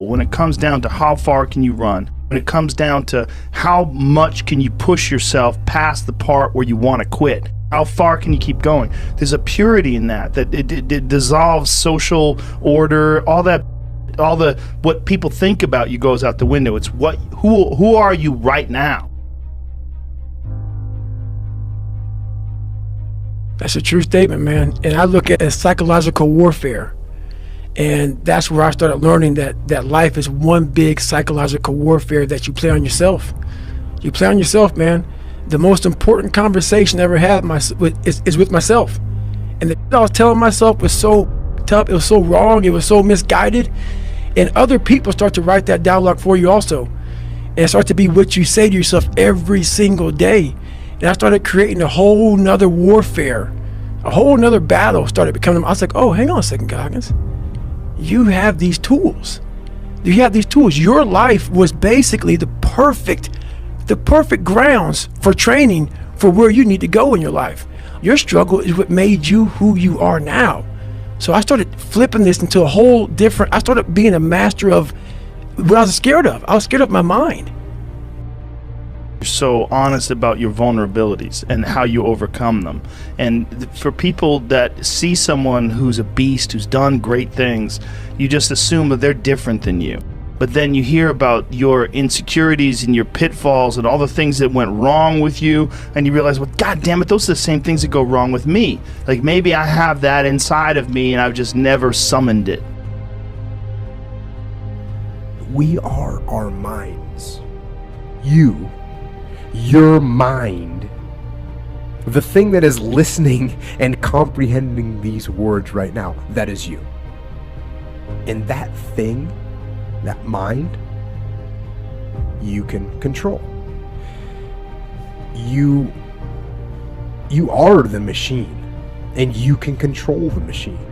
When it comes down to how far can you run, when it comes down to how much can you push yourself past the part where you want to quit, how far can you keep going? There's a purity in that it dissolves social order, all the what people think about you goes out the window. It's who are you right now? That's a true statement, man. And I look at it as psychological warfare. And that's where I started learning that life is one big psychological warfare that you play on yourself. You play on yourself, man. The most important conversation I ever had is with myself. And the shit I was telling myself was so tough, it was so wrong, it was so misguided. And other people start to write that dialogue for you also. And it starts to be what you say to yourself every single day. And I started creating a whole nother warfare. A whole nother battle started becoming. I was like, oh, hang on a second, Goggins. You have these tools. You have these tools. Your life was basically the perfect grounds for training for where you need to go in your life. Your struggle is what made you who you are now. So I started flipping this into a whole different, I started being a master of what I was scared of. I was scared of my mind. You're so honest about your vulnerabilities and how you overcome them. And for people that see someone who's a beast, who's done great things, you just assume that they're different than you. But then you hear about your insecurities and your pitfalls and all the things that went wrong with you, and you realize, well, God damn it, those are the same things that go wrong with me. Like maybe I have that inside of me and I've just never summoned it. We are our minds. Your mind, the thing that is listening and comprehending these words right now, that is you. And that thing, that mind, you can control. You are the machine, and you can control the machine.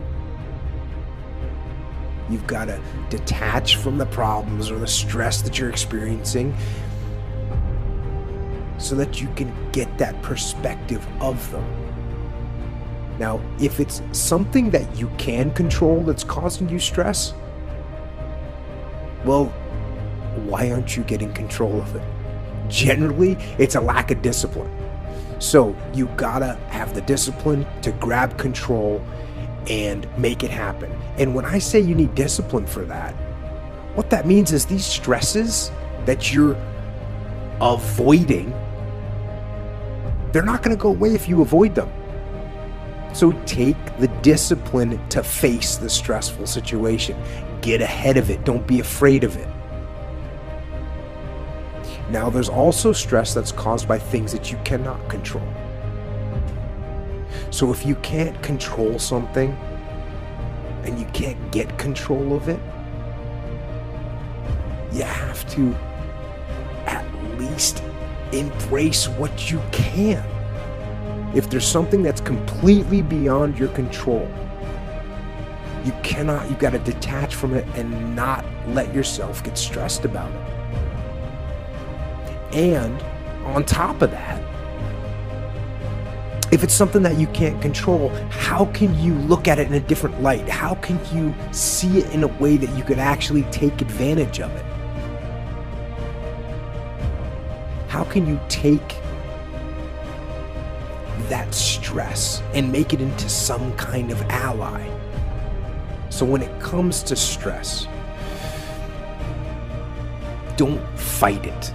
You've got to detach from the problems or the stress that you're experiencing, so that you can get that perspective of them. Now, if it's something that you can control that's causing you stress, well, why aren't you getting control of it? Generally, it's a lack of discipline. So you gotta have the discipline to grab control and make it happen. And when I say you need discipline for that, what that means is these stresses that you're avoiding, they're not going to go away if you avoid them. So take the discipline to face the stressful situation. Get ahead of it. Don't be afraid of it. Now, there's also stress that's caused by things that you cannot control. So if you can't control something and you can't get control of it, you have to at least embrace what you can. If there's something that's completely beyond your control, you've got to detach from it and not let yourself get stressed about it. And on top of that, if it's something that you can't control, how can you look at it in a different light? How can you see it in a way that you could actually take advantage of it? How can you take that stress and make it into some kind of ally? So when it comes to stress, don't fight it.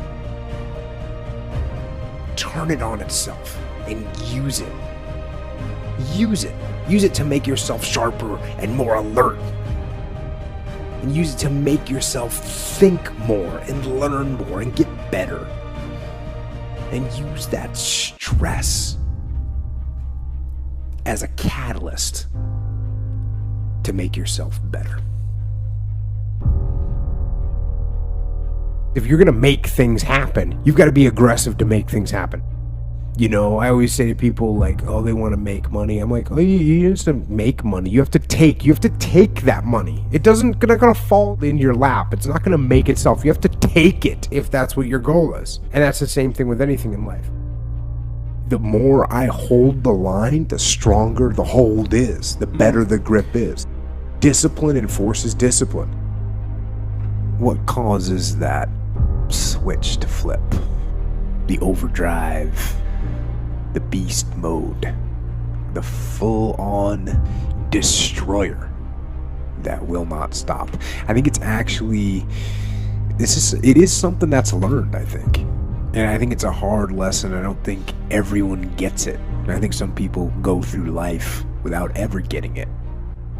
Turn it on itself and use it. Use it. Use it to make yourself sharper and more alert. And use it to make yourself think more and learn more and get better. And use that stress as a catalyst to make yourself better. If you're going to make things happen, you've got to be aggressive to make things happen. You know, I always say to people like, oh, they want to make money. I'm like, oh, you just have to make money. You have to take that money. It's not going to fall in your lap. It's not going to make itself. You have to take it if that's what your goal is. And that's the same thing with anything in life. The more I hold the line, the stronger the hold is, the better the grip is. Discipline enforces discipline. what causes that switch to flip? The overdrive, the beast mode, the full-on destroyer that will not stop. I think it's actually, it is something that's learned, I think. And I think it's a hard lesson. I don't think everyone gets it. And I think some people go through life without ever getting it.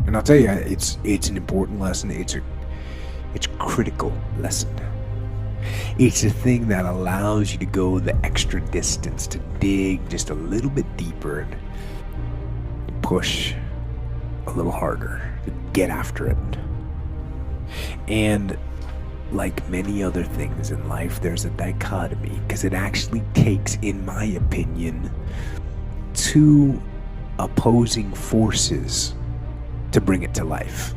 And I'll tell you, it's an important lesson. It's a critical lesson. It's a thing that allows you to go the extra distance, to dig just a little bit deeper and push a little harder, to get after it. And like many other things in life, there's a dichotomy, because it actually takes, in my opinion, two opposing forces to bring it to life.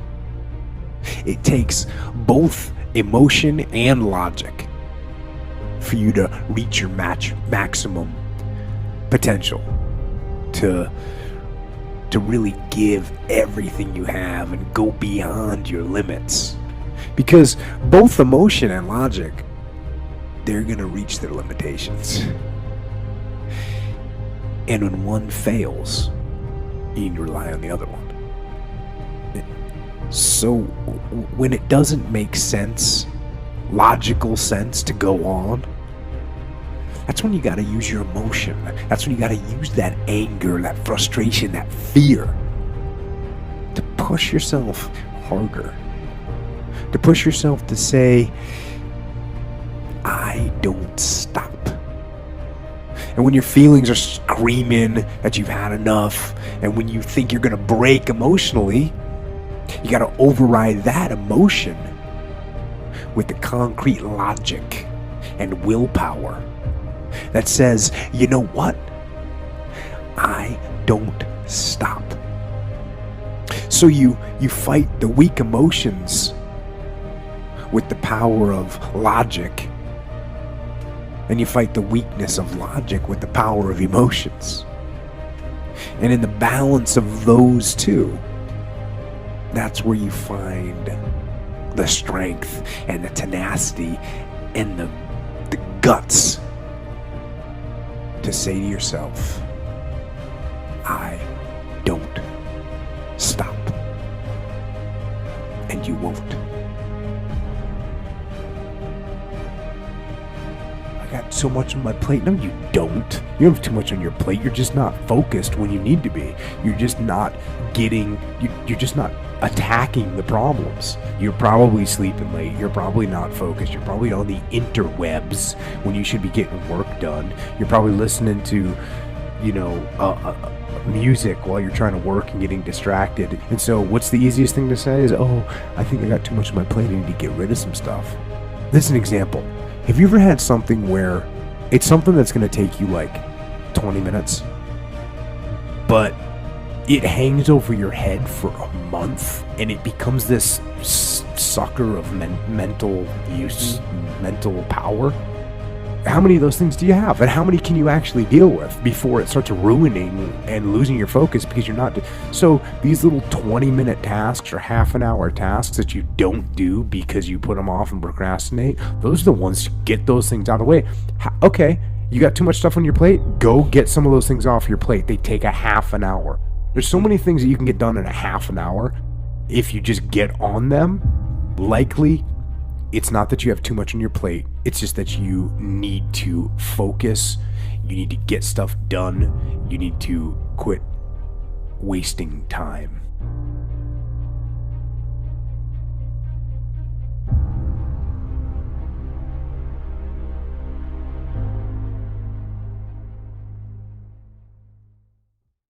It takes both emotion and logic for you to reach your maximum potential, to really give everything you have and go beyond your limits. Because both emotion and logic, they're going to reach their limitations. And when one fails, you need to rely on the other one. So when it doesn't make sense, logical sense, to go on, that's when you got to use your emotion. That's when you got to use that anger, that frustration, that fear to push yourself harder. To push yourself to say, I don't stop. And when your feelings are screaming that you've had enough, and when you think you're going to break emotionally, you got to override that emotion with the concrete logic and willpower that says, you know what? I don't stop. So you fight the weak emotions with the power of logic, and you fight the weakness of logic with the power of emotions. And in the balance of those two, that's where you find the strength and the tenacity and the guts to say to yourself, I don't stop. And you won't. I got so much on my plate. No, you don't. You don't have too much on your plate. You're just not focused when you need to be. You're just not you're just not attacking the problems. You're probably sleeping late. You're probably not focused. You're probably on the interwebs when you should be getting work done. You're probably listening to, music while you're trying to work and getting distracted. And so what's the easiest thing to say is, oh, I think I got too much on my plate. I need to get rid of some stuff. This is an example. Have you ever had something where it's something that's going to take you like 20 minutes, but it hangs over your head for a month and it becomes this sucker of mental use, mental power? How many of those things do you have? And how many can you actually deal with before it starts ruining and losing your focus because you're not... So these little 20-minute tasks or half an hour tasks that you don't do because you put them off and procrastinate, those are the ones, get those things out of the way. Okay, you got too much stuff on your plate? Go get some of those things off your plate. They take a half an hour. There's so many things that you can get done in a half an hour if you just get on them. Likely, it's not that you have too much on your plate. It's just that you need to focus. You need to get stuff done. You need to quit wasting time.